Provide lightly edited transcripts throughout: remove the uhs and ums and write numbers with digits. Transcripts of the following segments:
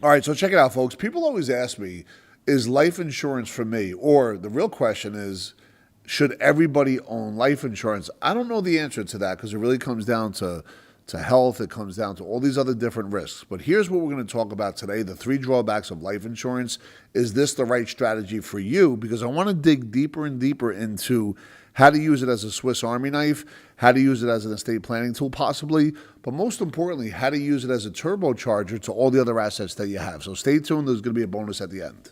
All right, so check it out, folks. People always ask me, is life insurance for me? Or the real question is, should everybody own life insurance? I don't know the answer to that because it really comes down to health. It comes down to all these other different risks. But here's what we're going to talk about today, the three drawbacks of life insurance. Is this the right strategy for you? Because I want to dig deeper and deeper into how to use it as a Swiss Army knife, how to use it as an estate planning tool possibly, but most importantly, how to use it as a turbocharger to all the other assets that you have. So stay tuned. There's going to be a bonus at the end.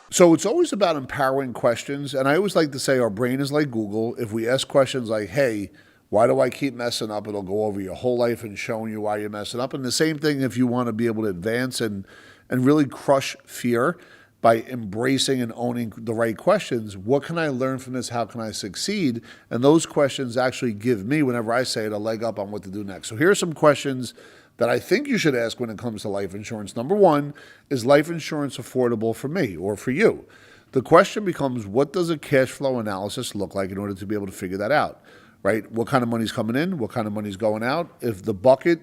So it's always about empowering questions. And I always like to say our brain is like Google. If we ask questions like, hey, why do I keep messing up? It'll go over your whole life and showing you why you're messing up. And the same thing if you want to be able to advance and really crush fear by embracing and owning the right questions. What can I learn from this? How can I succeed? And those questions actually give me, whenever I say it, a leg up on what to do next. So here are some questions that I think you should ask when it comes to life insurance. Number one, is life insurance affordable for me or for you? The question becomes, what does a cash flow analysis look like in order to be able to figure that out? Right? What kind of money's coming in? What kind of money's going out? If the bucket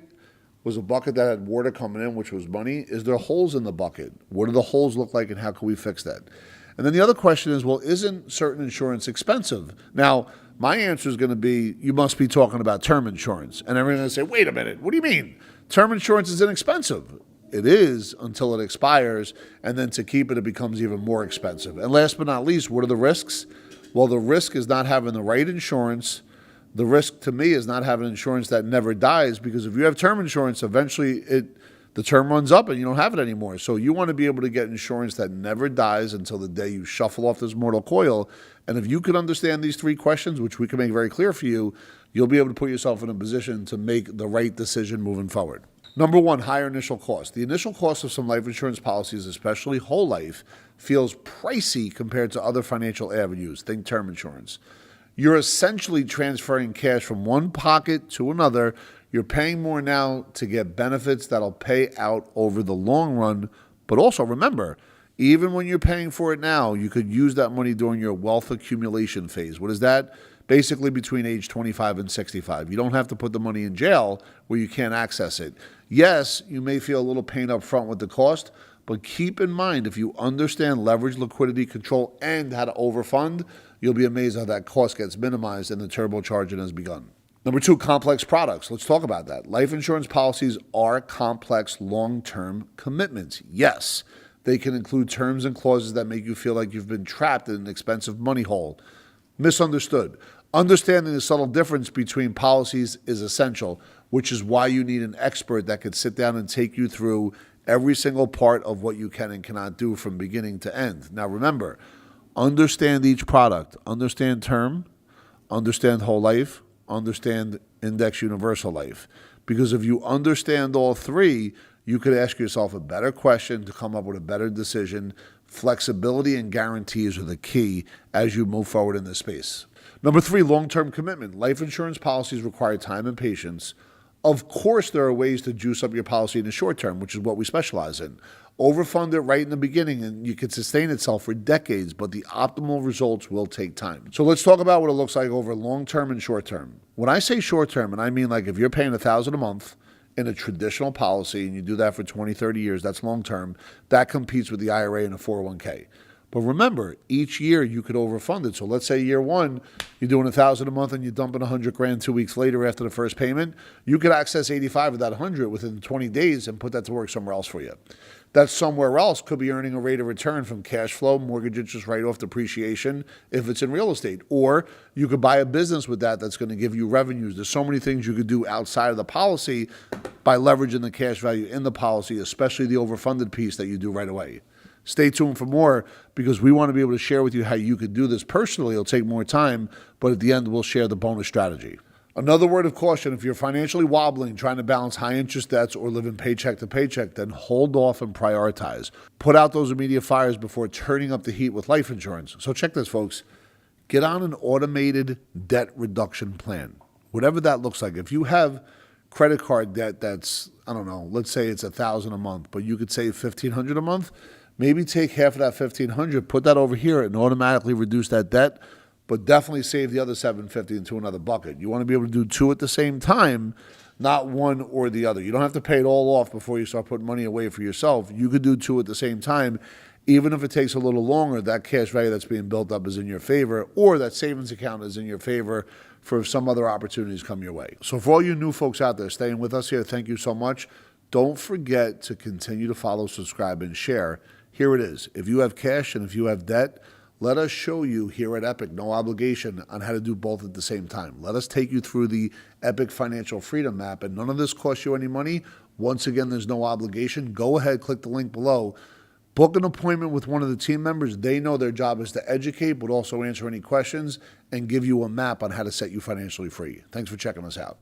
was a bucket that had water coming in, which was money, is there holes in the bucket? What do the holes look like and how can we fix that? And then the other question is, well, isn't certain insurance expensive? Now, my answer is going to be, you must be talking about term insurance. And everyone's going to say, wait a minute, what do you mean? Term insurance is inexpensive. It is until it expires, and then to keep it, it becomes even more expensive. And last but not least, what are the risks? Well, the risk is not having the right insurance. The risk to me is not having insurance that never dies, because if you have term insurance, eventually the term runs up and you don't have it anymore. So you want to be able to get insurance that never dies until the day you shuffle off this mortal coil. And if you could understand these three questions, which we can make very clear for you, you'll be able to put yourself in a position to make the right decision moving forward. Number one, higher initial cost. The initial cost of some life insurance policies, especially whole life, feels pricey compared to other financial avenues. Think term insurance. You're essentially transferring cash from one pocket to another. You're paying more now to get benefits that'll pay out over the long run. But also remember, even when you're paying for it now, you could use that money during your wealth accumulation phase. What is that? Basically between age 25 and 65. You don't have to put the money in jail where you can't access it. Yes, you may feel a little pain up front with the cost, but keep in mind, if you understand leverage, liquidity, control, and how to overfund, you'll be amazed how that cost gets minimized and the turbocharging has begun. Number two, complex products. Let's talk about that. Life insurance policies are complex long-term commitments. Yes, they can include terms and clauses that make you feel like you've been trapped in an expensive money hole. Misunderstood. Understanding the subtle difference between policies is essential, which is why you need an expert that could sit down and take you through every single part of what you can and cannot do from beginning to end. Now remember, understand each product. Understand term, understand whole life, understand index universal life. Because if you understand all three, you could ask yourself a better question to come up with a better decision. Flexibility and guarantees are the key as you move forward in this space. Number three, long-term commitment. Life insurance policies require time and patience. Of course, there are ways to juice up your policy in the short term, which is what we specialize in. Overfund it right in the beginning, and you can sustain itself for decades, but the optimal results will take time. So let's talk about what it looks like over long-term and short-term. When I say short-term, and I mean like if you're paying $1,000 a month in a traditional policy, and you do that for 20, 30 years, that's long-term, that competes with the IRA and a 401k. But remember, each year you could overfund it. So let's say year one, you're doing $1,000 a month and you're dumping $100,000 2 weeks later after the first payment. You could access 85 of that 100 within 20 days and put that to work somewhere else for you. That somewhere else could be earning a rate of return from cash flow, mortgage interest write-off, depreciation, if it's in real estate. Or you could buy a business with that that's going to give you revenues. There's so many things you could do outside of the policy by leveraging the cash value in the policy, especially the overfunded piece that you do right away. Stay tuned for more because we want to be able to share with you how you could do this personally. It'll take more time, but at the end, we'll share the bonus strategy. Another word of caution, if you're financially wobbling, trying to balance high interest debts or living paycheck to paycheck, then hold off and prioritize. Put out those immediate fires before turning up the heat with life insurance. So check this, folks. Get on an automated debt reduction plan, whatever that looks like. If you have credit card debt that's, I don't know, let's say it's $1,000 a month, but you could save $1,500 a month, maybe take half of that $1,500, put that over here and automatically reduce that debt, but definitely save the other $750 into another bucket. You want to be able to do two at the same time, not one or the other. You don't have to pay it all off before you start putting money away for yourself. You could do two at the same time. Even if it takes a little longer, that cash value that's being built up is in your favor, or that savings account is in your favor for if some other opportunities come your way. So for all you new folks out there staying with us here, thank you so much. Don't forget to continue to follow, subscribe, and share. Here it is. If you have cash and if you have debt, let us show you here at Epic, no obligation, on how to do both at the same time. Let us take you through the Epic Financial Freedom Map, and none of this costs you any money. Once again, there's no obligation. Go ahead, click the link below. Book an appointment with one of the team members. They know their job is to educate, but also answer any questions and give you a map on how to set you financially free. Thanks for checking us out.